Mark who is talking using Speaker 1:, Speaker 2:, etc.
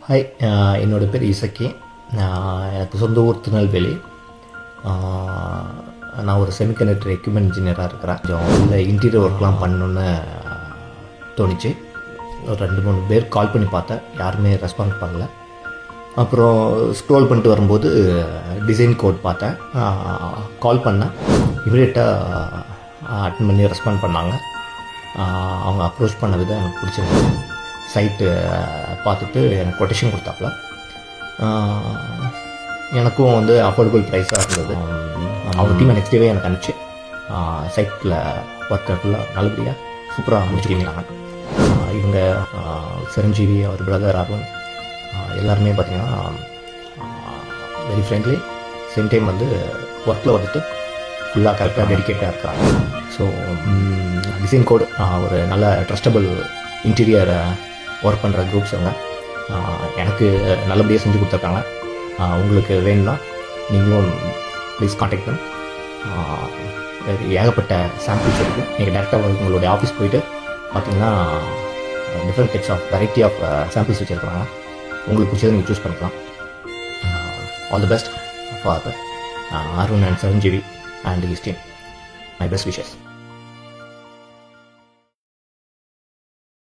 Speaker 1: Hi, என்னோடய பேர் இசக்கி. எனக்கு சொந்த ஊர் திருநெல்வேலி. நான் ஒரு செமிகண்டக்டர் எக்யூப்மெண்ட் இன்ஜினியராக இருக்கிறேன். கொஞ்சம் உள்ள இன்டீரியர் ஒர்க்லாம் பண்ணணுன்னு தோணிச்சு. ஒரு 2-3 பேர் கால் பண்ணி பார்த்தேன், யாருமே ரெஸ்பாண்ட் பண்ணல. அப்புறம் ஸ்க்ரோல் பண்ணிட்டு வரும்போது டிசைன் கோட் பார்த்தேன், கால் பண்ணேன். இமீடியட்டாக அட்டன் பண்ணி ரெஸ்பாண்ட் பண்ணாங்க. அவங்க அப்ரோச் பண்ண விதம் எனக்கு பிடிச்சிருந்தது. சைட்டு பார்த்துட்டு எனக்கு கொட்டேஷன் கொடுத்தாப்புல. எனக்கும் வந்து அஃபோர்டபுள் ப்ரைஸாக இருந்தது. அவங்க டீமை நெக்ஸ்ட் டேவே எனக்கு அனுப்பிச்சு சைட்டில் ஒர்க்கை ஃபுல்லாக நல்லபடியாக சூப்பராக முடிச்சுக்கிட்டாங்க. இவங்க சிரஞ்சீவி, அவர் பிரதர் அருண், எல்லாருமே பார்த்திங்கன்னா வெரி ஃப்ரெண்ட்லி. சேம் டைம் வந்து ஒர்க்கில் வந்துட்டு ஃபுல்லாக கரெக்டாக டெடிக்கேட்டாக இருக்கிறாங்க. ஸோ டிசைன் கோட் ஒரு நல்ல ட்ரஸ்டபிள் இன்டீரியர் ஒர்க் பண்ணுற குரூப்ஸ் அவங்க எனக்கு நல்லபடியாக செஞ்சு கொடுத்துருக்காங்க. உங்களுக்கு வேணும்னா நீங்களும் ப்ளீஸ் காண்டாக்ட் பண்ணி ஏகப்பட்ட சாம்பிள்ஸ் இருக்குது. நீங்கள் டேரெக்டாக உங்களுடைய ஆஃபீஸ் போயிட்டு பார்த்தீங்கன்னா different types of variety of samples வச்சுருக்காங்க. உங்களுக்கு பிடிச்சதை நீங்கள் சூஸ் பண்ணிக்கலாம். All the best for Arun and Chiranjeevi and his team. My best wishes.